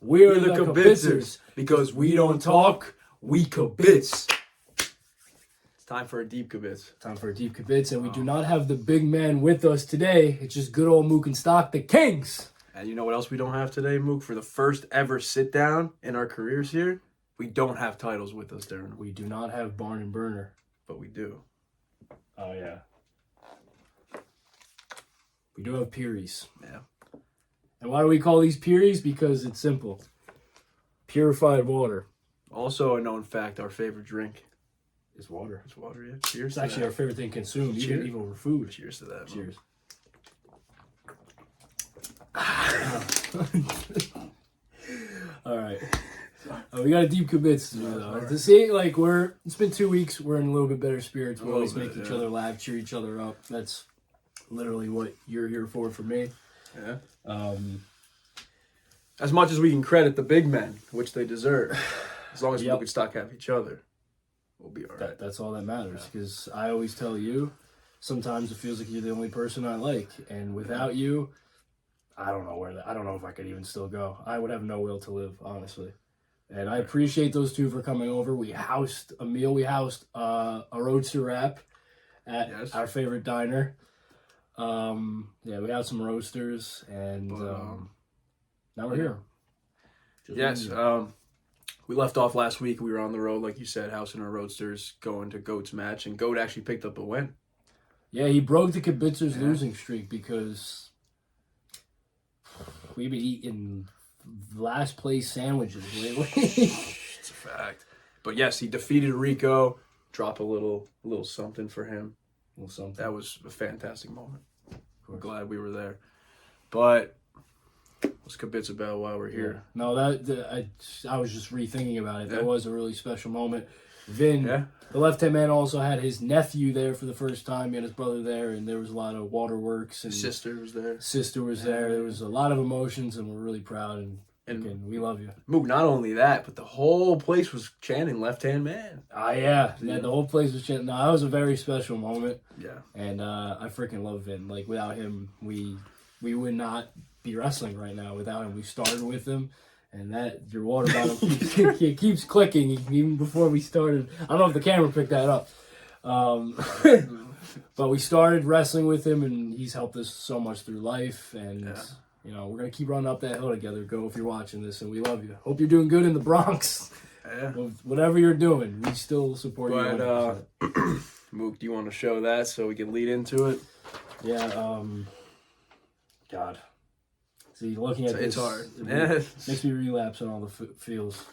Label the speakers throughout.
Speaker 1: We're the Cabitzers. Because we don't talk, we Cabitz. It's time for a deep Cabitz.
Speaker 2: Time for a deep Cabitz, and we do not have the big man with us today. It's just good old Mook Stock, the Kings.
Speaker 1: And you know what else we don't have today, Mook? For the first ever sit-down in our careers here, we don't have titles with us, Darren.
Speaker 2: We do not have Barn and Burner.
Speaker 1: But we do.
Speaker 2: Oh, yeah. We do have Puries.
Speaker 1: Yeah.
Speaker 2: And why do we call these Puries? Because it's simple. Purified water.
Speaker 1: Also a known fact, our favorite drink
Speaker 2: is water.
Speaker 1: It's water, yeah. Cheers.
Speaker 2: It's actually our favorite thing consumed, even over food.
Speaker 1: Cheers to that.
Speaker 2: Cheers. All right. We got a deep Cabitz to do, though. To see, like, it's been 2 weeks. We're in a little bit better spirits. We always make each other laugh, cheer each other up. That's literally what you're here for me.
Speaker 1: Yeah. As much as we can credit the big men, which they deserve, as long as we can stock have each other, we'll be all right.
Speaker 2: That's all that matters. Because I always tell you, sometimes it feels like you're the only person I like, and without you, I don't know I don't know if I could even still go. I would have no will to live, honestly. And I appreciate those two for coming over. We housed a meal. We housed a roadster wrap at our favorite diner. Yeah, we had some roasters, and now we're here.
Speaker 1: We left off last week. We were on the road, like you said, housing our roadsters, going to Goat's match, and Goat actually picked up a win.
Speaker 2: Yeah, he broke the Cabitzers losing streak because we've been eating last place sandwiches lately.
Speaker 1: It's a fact. But yes, he defeated Rico. Drop a little something for him.
Speaker 2: A little something.
Speaker 1: That was a fantastic moment. We're glad we were there. But what's Cabitz about while we're here?
Speaker 2: Yeah. No, I was just rethinking about it. That was a really special moment. Vin, the left-hand man, also had his nephew there for the first time. He had his brother there, and there was a lot of waterworks. And
Speaker 1: sister was there.
Speaker 2: There was a lot of emotions, and we're really proud, and we love you.
Speaker 1: Mook, not only that, but the whole place was chanting left-hand man.
Speaker 2: Yeah, the whole place was chanting. No, that was a very special moment.
Speaker 1: Yeah.
Speaker 2: And I freaking love Vin. Like, without him, we would not be wrestling right now. Without him, we started with him. And that, your water bottle keeps clicking even before we started. I don't know if the camera picked that up. But we started wrestling with him, and he's helped us so much through life. And, you know, we're going to keep running up that hill together. Go if you're watching this, and we love you. Hope you're doing good in the Bronx. Yeah. Whatever you're doing, we still support you.
Speaker 1: But, Mook, do you want to show that so we can lead into it?
Speaker 2: Yeah, God. See, looking at
Speaker 1: it's
Speaker 2: this,
Speaker 1: hard.
Speaker 2: It makes me relapse on all the feels.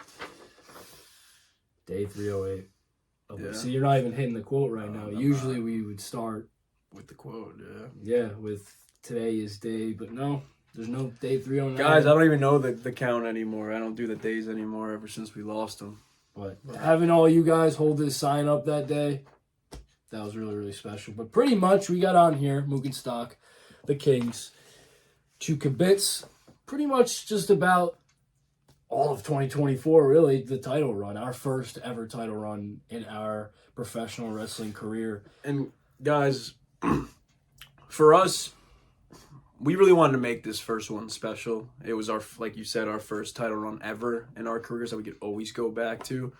Speaker 2: Day 308. See, you're not even hitting the quote right now. Usually we would start
Speaker 1: with the quote,
Speaker 2: Yeah, with today is day, but no, there's no day 309.
Speaker 1: Guys, I don't even know the count anymore. I don't do the days anymore ever since we lost them.
Speaker 2: But having all you guys hold this sign up that day, that was really, really special. But pretty much we got on here, Mook Stock, the Kings, to Cabitz, pretty much just about all of 2024, really, the title run, our first ever title run in our professional wrestling career.
Speaker 1: And guys, for us, we really wanted to make this first one special. It was like you said, our first title run ever in our careers that we could always go back to.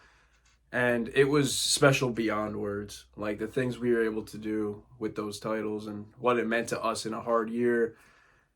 Speaker 1: And it was special beyond words. Like the things we were able to do with those titles and what it meant to us in a hard year,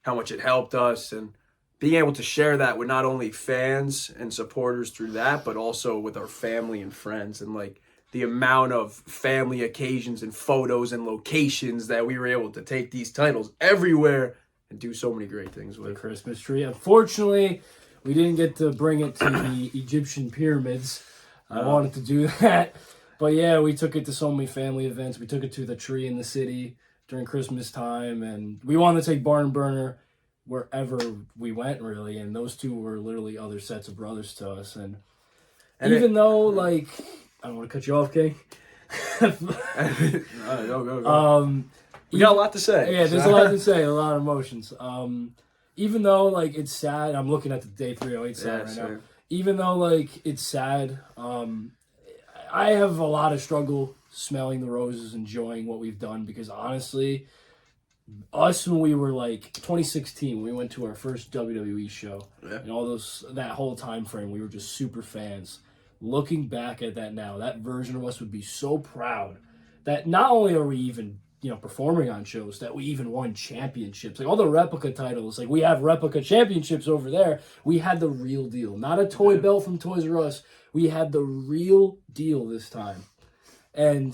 Speaker 1: how much it helped us, and being able to share that with not only fans and supporters through that, but also with our family and friends, and like the amount of family occasions and photos and locations that we were able to take these titles everywhere and do so many great things with.
Speaker 2: The Christmas tree. Unfortunately, we didn't get to bring it to the Egyptian pyramids. I wanted to do that. But yeah, we took it to so many family events. We took it to the tree in the city during Christmas time, and we wanted to take Barn Burner wherever we went, really, and those two were literally other sets of brothers to us. And even though, like, I don't want to cut you off, King.
Speaker 1: Go. We got a lot to say.
Speaker 2: Yeah, there's a lot to say, a lot of emotions. Even though, like, it's sad, I'm looking at the Day 308 sign right now. Even though, like, it's sad, I have a lot of struggle smelling the roses, enjoying what we've done, because honestly, us when we were like 2016, we went to our first WWE show,
Speaker 1: Yeah.
Speaker 2: and that whole time frame, we were just super fans. Looking back at that now, that version of us would be so proud that not only are we even performing on shows, that we even won championships. Like all the replica titles, like we have replica championships over there. We had the real deal, not a toy belt from Toys R Us. We had the real deal this time. And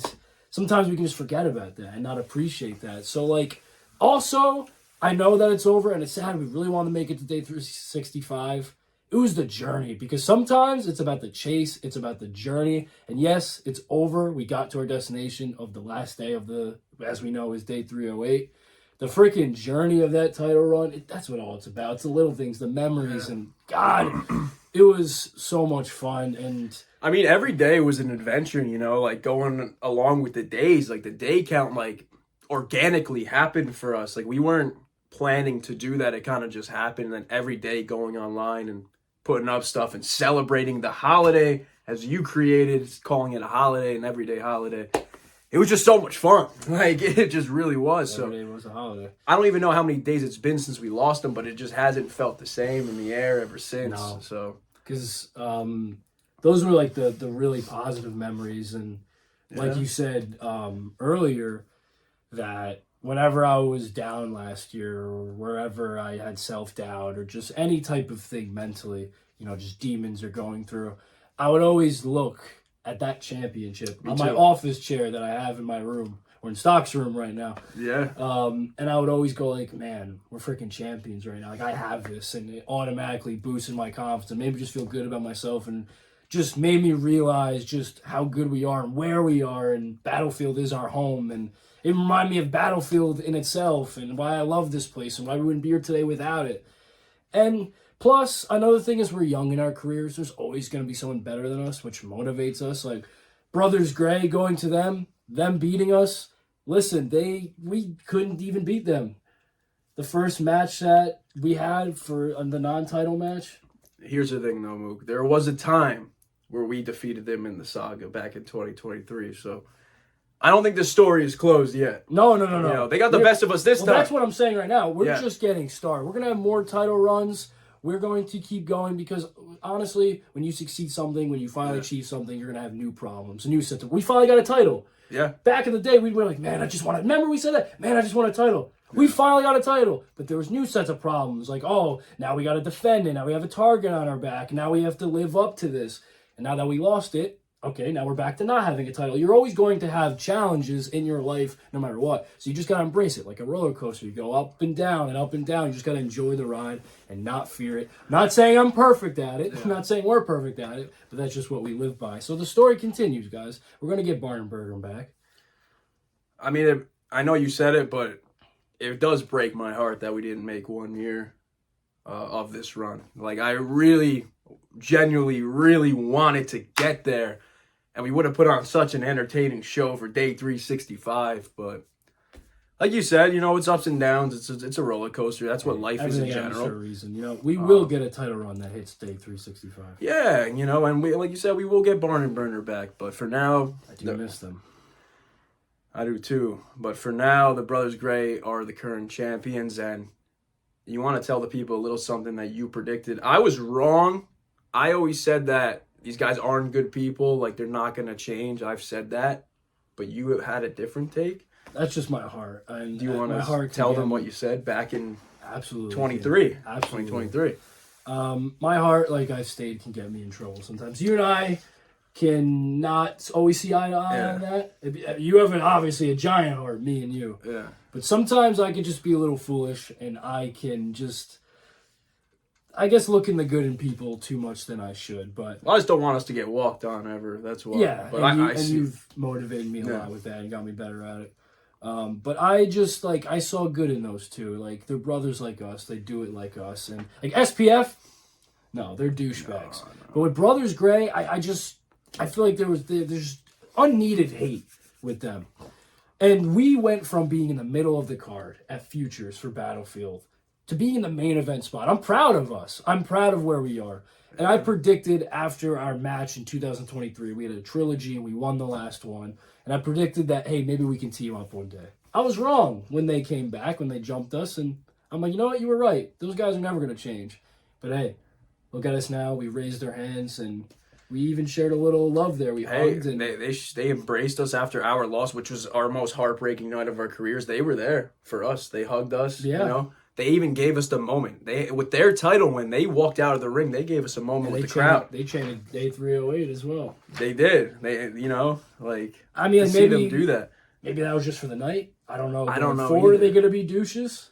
Speaker 2: sometimes we can just forget about that and not appreciate that. So, like, also, I know that it's over and it's sad. We really want to make it to day 365. It was the journey, because sometimes it's about the chase, it's about the journey. And yes, it's over. We got to our destination of the last day of as we know, is day 308. The freaking journey of that title run, that's what all it's about. It's the little things, the memories, and God, it was so much fun. And
Speaker 1: I mean, every day was an adventure, like going along with the days. Like the day count, like organically happened for us. Like we weren't planning to do that. It kind of just happened. And then every day going online and putting up stuff and celebrating the holiday as you created, calling it a holiday, an everyday holiday. It was just so much fun. Like it just really was.
Speaker 2: every day was a holiday.
Speaker 1: I don't even know how many days it's been since we lost them, but it just hasn't felt the same in the air ever since.
Speaker 2: No.
Speaker 1: So
Speaker 2: because those were like the really positive memories, and like you said earlier, that whenever I was down last year, or wherever I had self-doubt or just any type of thing mentally, just demons are going through, I would always look at that championship on my office chair that I have in my room. We're in Stock's room right now.
Speaker 1: Yeah.
Speaker 2: And I would always go like, man, we're freaking champions right now. Like, I have this, and it automatically boosted my confidence and made me just feel good about myself, and just made me realize just how good we are and where we are, and Battlefield is our home. And it reminded me of Battlefield in itself and why I love this place and why we wouldn't be here today without it. And plus, another thing is we're young in our careers. There's always going to be someone better than us, which motivates us. Like Brothers Gray, going to them beating us. Listen, we couldn't even beat them. The first match that we had for the non-title match.
Speaker 1: Here's the thing, though, Mook. There was a time where we defeated them in the saga back in 2023. So I don't think the story is closed yet.
Speaker 2: No.
Speaker 1: They got the best of us this time.
Speaker 2: That's what I'm saying right now. We're just getting started. We're going to have more title runs. We're going to keep going because, honestly, when you succeed something, when you finally achieve something, you're going to have new problems, a new system. We finally got a title.
Speaker 1: Yeah.
Speaker 2: Back in the day, we were like, man, I just want to... Remember we said that? Man, I just want a title. We finally got a title. But there was new sets of problems. Like, oh, now we got to defend it. Now we have a target on our back. Now we have to live up to this. And now that we lost it, okay, now we're back to not having a title. You're always going to have challenges in your life no matter what. So you just got to embrace it like a roller coaster. You go up and down and up and down. You just got to enjoy the ride and not fear it. Not saying I'm perfect at it. I'm not saying we're perfect at it, but that's just what we live by. So the story continues, guys. We're going to get Barn and Bergen back.
Speaker 1: I mean, I know you said it, but it does break my heart that we didn't make 1 year of this run. Like, I really, genuinely, really wanted to get there. And we would have put on such an entertaining show for day 365. But like you said, it's ups and downs. It's a roller coaster. That's what life is in general.
Speaker 2: For a reason. We will get a title run that hits day 365.
Speaker 1: Yeah, and we, like you said, we will get Barn and Burner back. But for now,
Speaker 2: I do miss them.
Speaker 1: I do too. But for now, the Brothers Gray are the current champions. And you want to tell the people a little something that you predicted. I was wrong. I always said that these guys aren't good people. Like, they're not going to change. I've said that. But you have had a different take.
Speaker 2: That's just my heart. And
Speaker 1: do you want to tell them what you said back in
Speaker 2: absolutely
Speaker 1: 23?
Speaker 2: Absolutely.
Speaker 1: 2023.
Speaker 2: My heart, like I've stated, can get me in trouble sometimes. You and I cannot always see eye to eye on that. You have obviously a giant heart, me and you.
Speaker 1: Yeah.
Speaker 2: But sometimes I can just be a little foolish, and I can just, I guess, look in the good in people too much than I should. But
Speaker 1: I just don't want us to get walked on ever. That's why.
Speaker 2: Yeah,
Speaker 1: but
Speaker 2: and you've motivated me a lot with that and got me better at it. But I just, I saw good in those two. Like, they're brothers like us. They do it like us. And, SPF, no, they're douchebags. No. But with Brothers Gray, I feel like there's unneeded hate with them. And we went from being in the middle of the card at Futures for Battlefield to being in the main event spot. I'm proud of us. I'm proud of where we are. And I predicted after our match in 2023, we had a trilogy and we won the last one. And I predicted that, hey, maybe we can team up one day. I was wrong when they came back, when they jumped us, and I'm like, you know what? You were right. Those guys are never going to change. But hey, look at us now. We raised our hands, and we even shared a little love there. We hugged. And
Speaker 1: they embraced us after our loss, which was our most heartbreaking night of our careers. They were there for us. They hugged us.
Speaker 2: Yeah.
Speaker 1: You know, they even gave us the moment. With their title win, they walked out of the ring. They gave us a moment with the crowd.
Speaker 2: They chanted day 308 as well.
Speaker 1: They did. I
Speaker 2: mean,
Speaker 1: see them do that.
Speaker 2: Maybe that was just for the night. I don't know.
Speaker 1: I don't know.
Speaker 2: Are they going to be douches?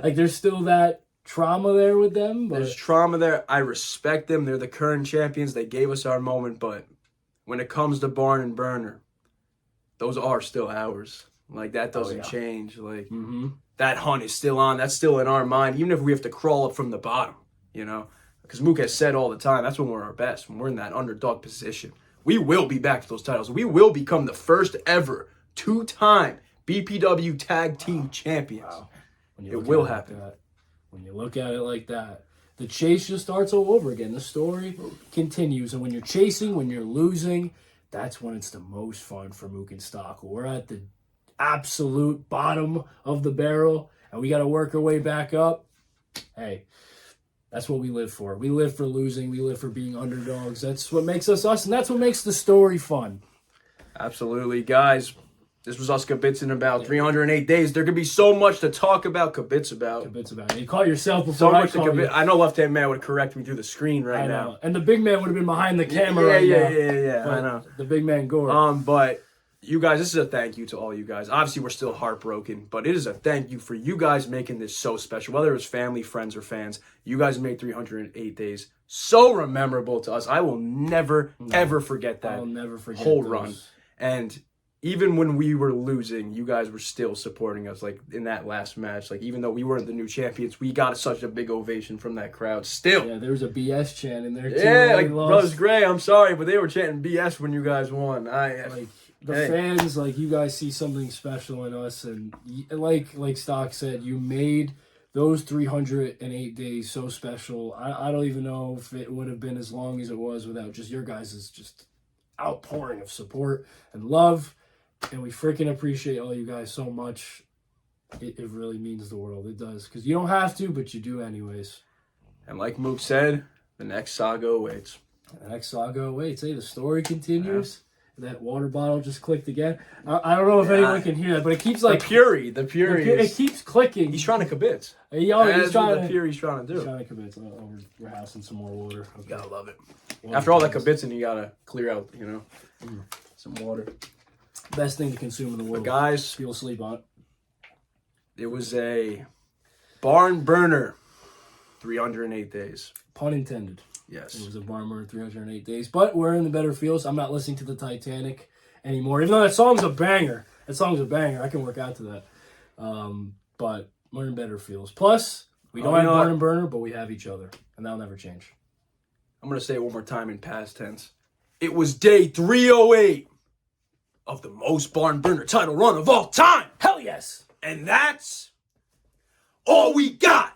Speaker 2: There's still that trauma there with them. But...
Speaker 1: There's trauma there. I respect them. They're the current champions. They gave us our moment. But when it comes to Barn and Burner, those are still ours. That doesn't change. That hunt is still on. That's still in our mind, even if we have to crawl up from the bottom, Because Mook has said all the time, that's when we're our best, when we're in that underdog position. We will be back to those titles. We will become the first ever 2-time BPW Tag Team Champions.
Speaker 2: Wow.
Speaker 1: It will happen.
Speaker 2: When you look at it like that, the chase just starts all over again. The story continues. And when you're chasing, when you're losing, that's when it's the most fun for Mook and Stock. We're at the absolute bottom of the barrel, and we got to work our way back up. Hey, that's what we live for. We live for losing. We live for being underdogs. That's what makes us us, and that's what makes the story fun.
Speaker 1: Absolutely. Guys, this was us Cabitz in about 308 days. There could be so much to talk about Cabitz about.
Speaker 2: You call yourself before I call you.
Speaker 1: I know left-hand man would correct me through the screen right now.
Speaker 2: And the big man would have been behind the camera
Speaker 1: Yeah, I know.
Speaker 2: The big man Gore.
Speaker 1: But you guys, this is a thank you to all you guys. Obviously, we're still heartbroken, but it is a thank you for you guys making this so special. Whether it was family, friends, or fans, you guys made 308 days so memorable to us. I will never, ever forget that.
Speaker 2: I'll never forget
Speaker 1: whole
Speaker 2: those.
Speaker 1: run. And even when we were losing, you guys were still supporting us. In that last match, even though we weren't the new champions, we got such a big ovation from that crowd. Still,
Speaker 2: yeah, there was a BS chant in there too.
Speaker 1: Yeah, Brothers Gray. I'm sorry, but they were chanting BS when you guys won.
Speaker 2: Fans, you guys see something special in us, and like Stock said, you made those 308 days so special. I don't even know if it would have been as long as it was without just your guys' just outpouring of support and love. And we freaking appreciate all you guys so much. It really means the world. It does. Because you don't have to, but you do anyways.
Speaker 1: And like Mook said, the next saga awaits.
Speaker 2: Hey, the story continues. Yeah. That water bottle just clicked again. I don't know if anyone can hear that, but it keeps
Speaker 1: The Fury.
Speaker 2: It keeps clicking.
Speaker 1: He's trying to Cabitz.
Speaker 2: He's trying
Speaker 1: the Fury he's trying to do.
Speaker 2: He's trying to Cabitz. We're housing some more water. Okay.
Speaker 1: You gotta love it. After all that Cabitzing, you gotta clear out, some water.
Speaker 2: Best thing to consume in the world.
Speaker 1: But guys,
Speaker 2: you'll sleep on it.
Speaker 1: It was a barn burner. 308 days.
Speaker 2: Pun intended.
Speaker 1: Yes.
Speaker 2: It was a barn burner 308 days. But we're in the better fields. I'm not listening to the Titanic anymore. Even though that song's a banger. I can work out to that. But we're in better fields. Plus, we don't have barn and burner, but we have each other. And that'll never change.
Speaker 1: I'm going to say it one more time in past tense. It was day 308 of the most barn burner title run of all time.
Speaker 2: Hell yes.
Speaker 1: And that's all we got.